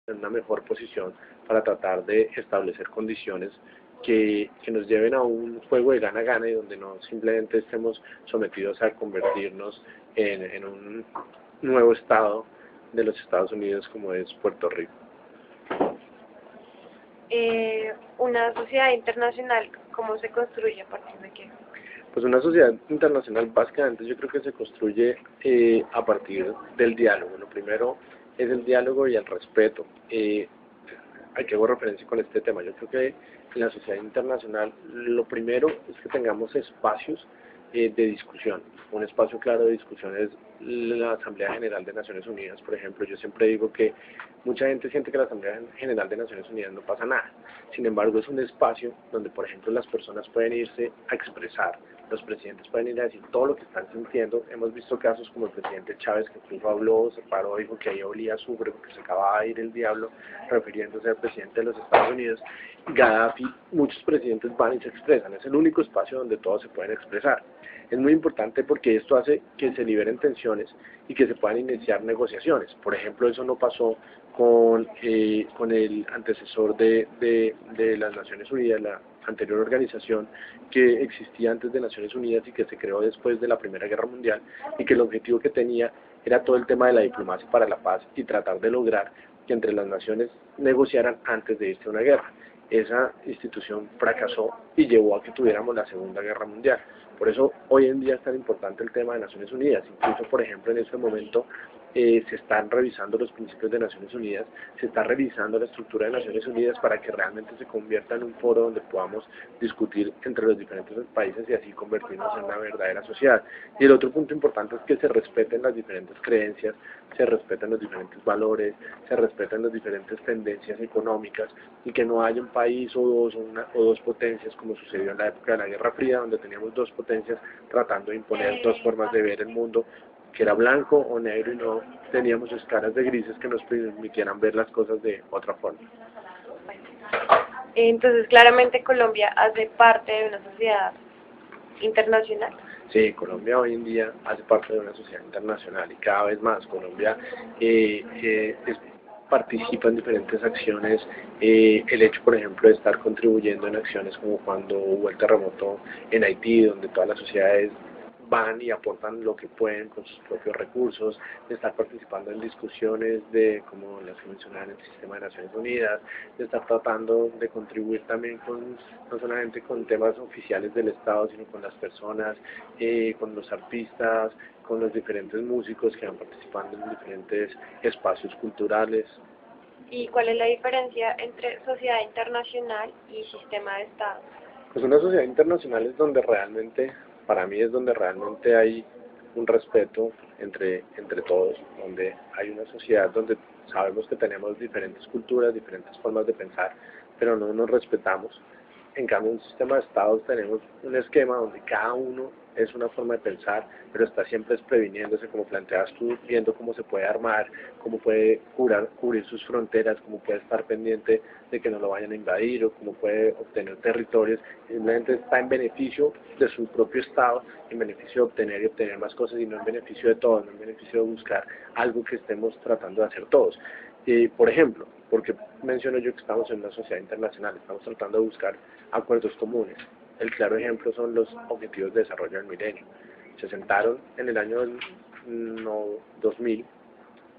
en una mejor posición para tratar de establecer condiciones que nos lleven a un juego de gana-gana y donde no simplemente estemos sometidos a convertirnos en un nuevo estado de los Estados Unidos como es Puerto Rico. Una sociedad internacional, ¿cómo se construye? ¿A partir de qué? Pues una sociedad internacional básicamente yo creo que se construye a partir del diálogo. Lo primero es el diálogo y el respeto. ¿A qué hago referencia con este tema? Yo creo que en la sociedad internacional lo primero es que tengamos espacios de discusión. Un espacio claro de discusión es la Asamblea General de Naciones Unidas, por ejemplo. Yo siempre digo que mucha gente siente que la Asamblea General de Naciones Unidas no pasa nada. Sin embargo, es un espacio donde, por ejemplo, las personas pueden irse a expresar, los presidentes pueden ir a decir todo lo que están sintiendo. Hemos visto casos como el presidente Chávez, que incluso habló, se paró, dijo que ahí olía azufre porque se acababa de ir el diablo, refiriéndose al presidente de los Estados Unidos. Gaddafi, muchos presidentes van y se expresan. Es el único espacio donde todos se pueden expresar. Es muy importante porque esto hace que se liberen tensiones y que se puedan iniciar negociaciones. Por ejemplo, eso no pasó con el antecesor de las Naciones Unidas, la anterior organización que existía antes de Naciones Unidas y que se creó después de la Primera Guerra Mundial, y que el objetivo que tenía era todo el tema de la diplomacia para la paz y tratar de lograr que entre las naciones negociaran antes de irse a una guerra. Esa institución fracasó y llevó a que tuviéramos la Segunda Guerra Mundial. Por eso hoy en día es tan importante el tema de Naciones Unidas. Incluso, por ejemplo, en este momento se están revisando los principios de Naciones Unidas, se está revisando la estructura de Naciones Unidas para que realmente se convierta en un foro donde podamos discutir entre los diferentes países y así convertirnos en una verdadera sociedad. Y el otro punto importante es que se respeten las diferentes creencias, se respeten los diferentes valores, se respeten las diferentes tendencias económicas y que no haya un país o dos potencias como sucedió en la época de la Guerra Fría, donde teníamos dos potencias tratando de imponer dos formas de ver el mundo, que era blanco o negro, y no teníamos escalas de grises que nos permitieran ver las cosas de otra forma. Entonces, claramente Colombia hace parte de una sociedad internacional. Sí, Colombia hoy en día hace parte de una sociedad internacional y cada vez más Colombia participa en diferentes acciones. El hecho, por ejemplo, de estar contribuyendo en acciones como cuando hubo el terremoto en Haití, donde todas las sociedades van y aportan lo que pueden con sus propios recursos, de estar participando en discusiones de, como las que mencionaban, el sistema de Naciones Unidas, de estar tratando de contribuir también con, no solamente con temas oficiales del Estado, sino con las personas, con los artistas, con los diferentes músicos que van participando en diferentes espacios culturales. ¿Y cuál es la diferencia entre sociedad internacional y sistema de Estado? Pues una sociedad internacional es donde realmente, para mí es donde realmente hay un respeto entre todos, donde hay una sociedad donde sabemos que tenemos diferentes culturas, diferentes formas de pensar, pero no nos respetamos. En cambio, en un sistema de estados tenemos un esquema donde cada uno es una forma de pensar, pero está siempre previniéndose, como planteas tú, viendo cómo se puede armar, cómo puede cubrir sus fronteras, cómo puede estar pendiente de que no lo vayan a invadir, o cómo puede obtener territorios. Simplemente está en beneficio de su propio estado, en beneficio de obtener y obtener más cosas, y no en beneficio de todos, no en beneficio de buscar algo que estemos tratando de hacer todos. Por ejemplo, porque menciono yo que estamos en una sociedad internacional, estamos tratando de buscar acuerdos comunes. El claro ejemplo son los Objetivos de Desarrollo del Milenio. Se sentaron en el año 2000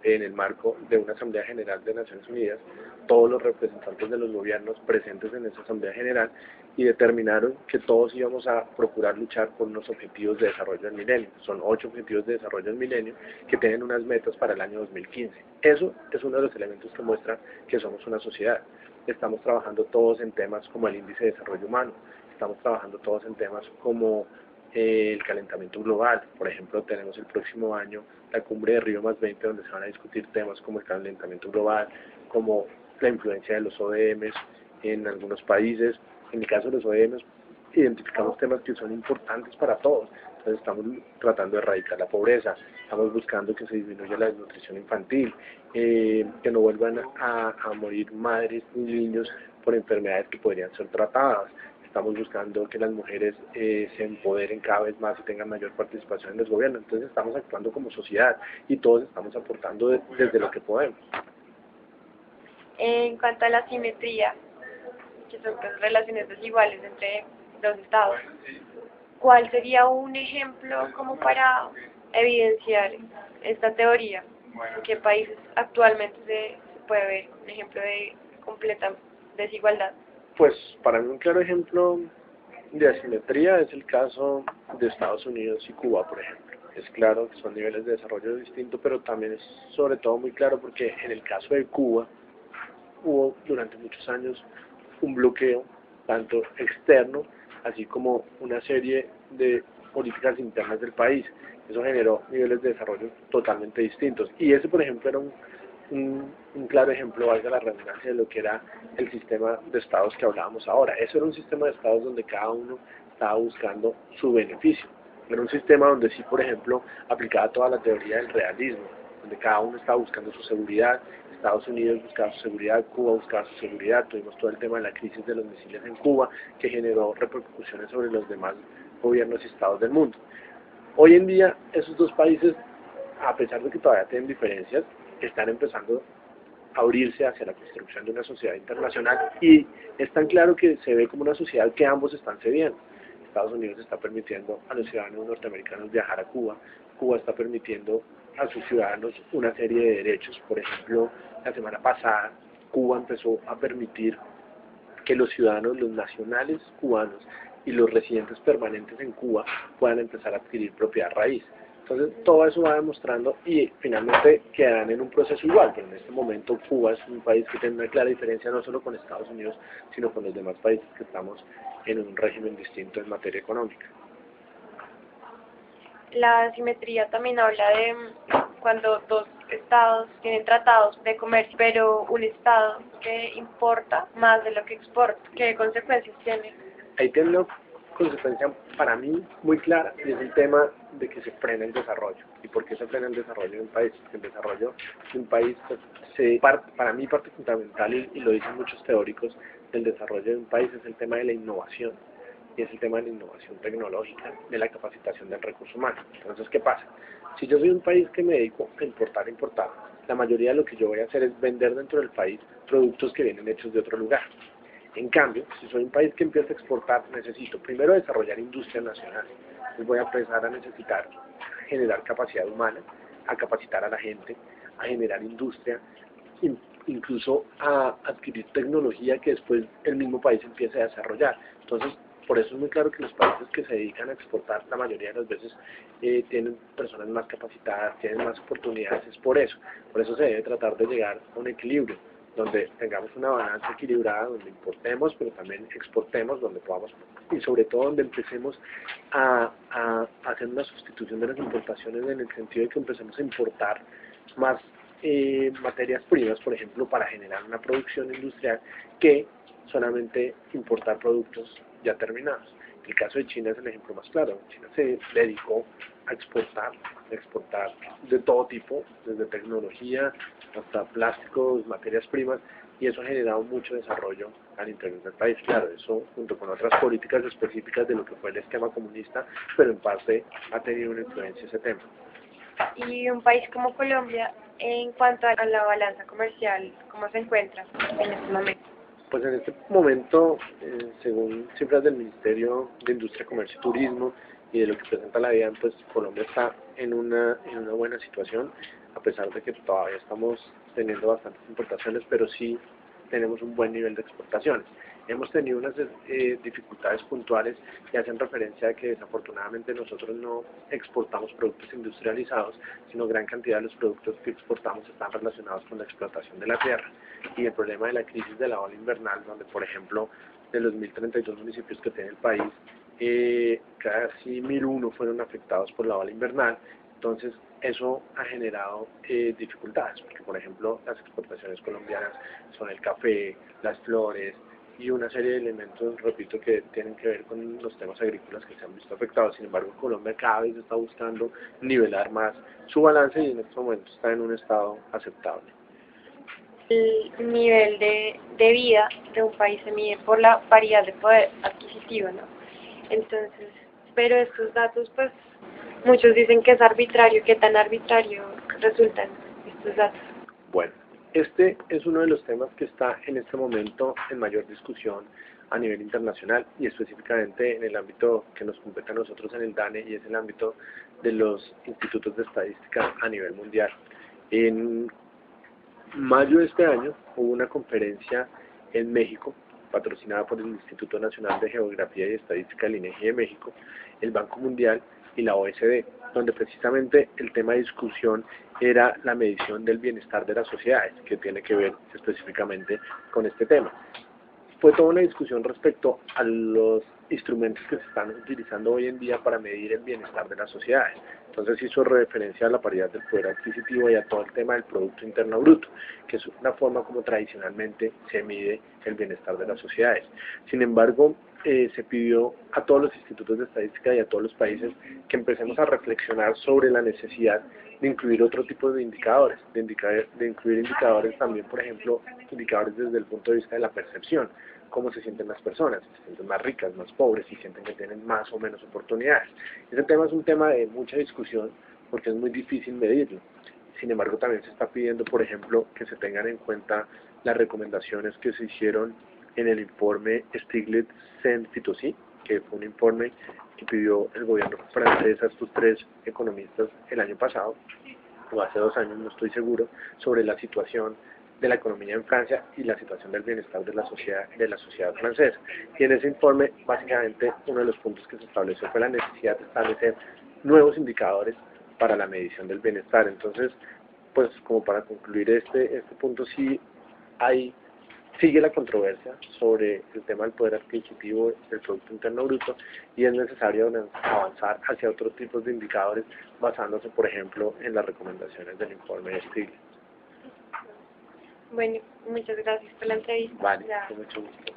en el marco de una Asamblea General de Naciones Unidas, todos los representantes de los gobiernos presentes en esa Asamblea General, y determinaron que todos íbamos a procurar luchar por unos objetivos de desarrollo del milenio. Son 8 objetivos de desarrollo del milenio que tienen unas metas para el año 2015. Eso es uno de los elementos que muestra que somos una sociedad. Estamos trabajando todos en temas como el índice de desarrollo humano, estamos trabajando todos en temas como el calentamiento global. Por ejemplo, tenemos el próximo año la cumbre de Río+20, donde se van a discutir temas como el calentamiento global, como la influencia de los ODMs en algunos países. En el caso de los ODMs, identificamos temas que son importantes para todos. Entonces estamos tratando de erradicar la pobreza, estamos buscando que se disminuya la desnutrición infantil, que no vuelvan a morir madres y niños por enfermedades que podrían ser tratadas. Estamos buscando que las mujeres se empoderen cada vez más y tengan mayor participación en los gobiernos. Entonces estamos actuando como sociedad y todos estamos aportando desde lo que podemos. En cuanto a la simetría, que son pues, relaciones desiguales entre los estados, ¿cuál sería un ejemplo como para evidenciar esta teoría? ¿En qué países actualmente se puede ver un ejemplo de completa desigualdad? Pues para mí un claro ejemplo de asimetría es el caso de Estados Unidos y Cuba, por ejemplo. Es claro que son niveles de desarrollo distintos, pero también es sobre todo muy claro porque en el caso de Cuba hubo durante muchos años un bloqueo, tanto externo, así como una serie de políticas internas del país. Eso generó niveles de desarrollo totalmente distintos. Y ese, por ejemplo, era un claro ejemplo, valga la redundancia, de lo que era el sistema de estados que hablábamos ahora. Eso era un sistema de estados donde cada uno estaba buscando su beneficio. Era un sistema donde sí, por ejemplo, aplicaba toda la teoría del realismo, donde cada uno estaba buscando su seguridad. Estados Unidos buscaba su seguridad, Cuba buscaba su seguridad. Tuvimos todo el tema de la crisis de los misiles en Cuba, que generó repercusiones sobre los demás gobiernos y estados del mundo. Hoy en día, esos dos países, a pesar de que todavía tienen diferencias, están empezando a abrirse hacia la construcción de una sociedad internacional, y es tan claro que se ve como una sociedad que ambos están cediendo. Estados Unidos está permitiendo a los ciudadanos norteamericanos viajar a Cuba, Cuba está permitiendo a sus ciudadanos una serie de derechos. Por ejemplo, la semana pasada Cuba empezó a permitir que los ciudadanos, los nacionales cubanos y los residentes permanentes en Cuba puedan empezar a adquirir propiedad raíz. Entonces, todo eso va demostrando y finalmente quedan en un proceso igual, pero en este momento Cuba es un país que tiene una clara diferencia no solo con Estados Unidos, sino con los demás países que estamos en un régimen distinto en materia económica. La simetría también habla de cuando dos estados tienen tratados de comercio, pero un estado que importa más de lo que exporta. ¿Qué consecuencias tiene? Ahí tiene una consecuencia para mí muy clara, y es el tema de que se frena el desarrollo. ¿Y por qué se frena el desarrollo de un país? Porque el desarrollo de un país, pues, para mí parte fundamental, y lo dicen muchos teóricos, del desarrollo de un país es el tema de la innovación, y es el tema de la innovación tecnológica, de la capacitación del recurso humano. Entonces, ¿qué pasa? Si yo soy un país que me dedico a importar, la mayoría de lo que yo voy a hacer es vender dentro del país productos que vienen hechos de otro lugar. En cambio, si soy un país que empieza a exportar, necesito primero desarrollar industria nacional. Entonces voy a empezar a necesitar generar capacidad humana, a capacitar a la gente, a generar industria, incluso a adquirir tecnología que después el mismo país empiece a desarrollar. Entonces, por eso es muy claro que los países que se dedican a exportar, la mayoría de las veces tienen personas más capacitadas, tienen más oportunidades. Es por eso se debe tratar de llegar a un equilibrio, donde tengamos una balanza equilibrada, donde importemos, pero también exportemos, donde podamos, y sobre todo donde empecemos a hacer una sustitución de las importaciones, en el sentido de que empecemos a importar más materias primas, por ejemplo, para generar una producción industrial, que solamente importar productos ya terminados. El caso de China es el ejemplo más claro. China se dedicó a exportar de todo tipo, desde tecnología hasta plásticos, materias primas, y eso ha generado mucho desarrollo al interior del país. Claro, eso junto con otras políticas específicas de lo que fue el esquema comunista, pero en parte ha tenido una influencia ese tema. Y un país como Colombia, en cuanto a la balanza comercial, ¿cómo se encuentra en este momento? Pues en este momento, según cifras del Ministerio de Industria, Comercio y Turismo y de lo que presenta la DIAN, pues Colombia está en una buena situación, a pesar de que todavía estamos teniendo bastantes importaciones, pero sí tenemos un buen nivel de exportaciones. Hemos tenido unas dificultades puntuales que hacen referencia a que desafortunadamente nosotros no exportamos productos industrializados, sino gran cantidad de los productos que exportamos están relacionados con la explotación de la tierra. Y el problema de la crisis de la ola invernal, donde por ejemplo de los 1.032 municipios que tiene el país, casi 1.001 fueron afectados por la ola invernal. Entonces eso ha generado dificultades, porque por ejemplo las exportaciones colombianas son el café, las flores y una serie de elementos, repito, que tienen que ver con los temas agrícolas que se han visto afectados. Sin embargo, Colombia cada vez está buscando nivelar más su balance y en este momento está en un estado aceptable. El nivel de vida de un país se mide por la paridad de poder adquisitivo, ¿no? Entonces, pero estos datos, pues, muchos dicen que es arbitrario. ¿Qué tan arbitrario resultan estos datos? Bueno, Este es uno de los temas que está en este momento en mayor discusión a nivel internacional y específicamente en el ámbito que nos compete a nosotros en el DANE, y es el ámbito de los institutos de estadística a nivel mundial. En mayo de este año hubo una conferencia en México, patrocinada por el Instituto Nacional de Geografía y Estadística, el INEGI de México, el Banco Mundial y la OECD, donde precisamente el tema de discusión era la medición del bienestar de las sociedades, que tiene que ver específicamente con este tema. Fue toda una discusión respecto a los instrumentos que se están utilizando hoy en día para medir el bienestar de las sociedades. Entonces hizo referencia a la paridad del poder adquisitivo y a todo el tema del Producto Interno Bruto, que es una forma como tradicionalmente se mide el bienestar de las sociedades. Sin embargo, se pidió a todos los institutos de estadística y a todos los países que empecemos a reflexionar sobre la necesidad de incluir otro tipo de indicadores, de incluir indicadores también, por ejemplo, indicadores desde el punto de vista de la percepción, cómo se sienten las personas, se sienten más ricas, más pobres, y sienten que tienen más o menos oportunidades. Ese tema es un tema de mucha discusión porque es muy difícil medirlo. Sin embargo, también se está pidiendo, por ejemplo, que se tengan en cuenta las recomendaciones que se hicieron en el informe Stiglitz-Sen-Fitoussi, que fue un informe que pidió el gobierno francés a estos tres economistas el año pasado, o hace 2 años, no estoy seguro, sobre la situación de la economía en Francia y la situación del bienestar de la sociedad francesa. Y en ese informe, básicamente, uno de los puntos que se estableció fue la necesidad de establecer nuevos indicadores para la medición del bienestar. Entonces, pues como para concluir este punto, sí sigue la controversia sobre el tema del poder adquisitivo del Producto Interno Bruto, y es necesario avanzar hacia otros tipos de indicadores basándose, por ejemplo, en las recomendaciones del informe de Stiglitz. Bueno, muchas gracias por la entrevista. Vale, con mucho gusto.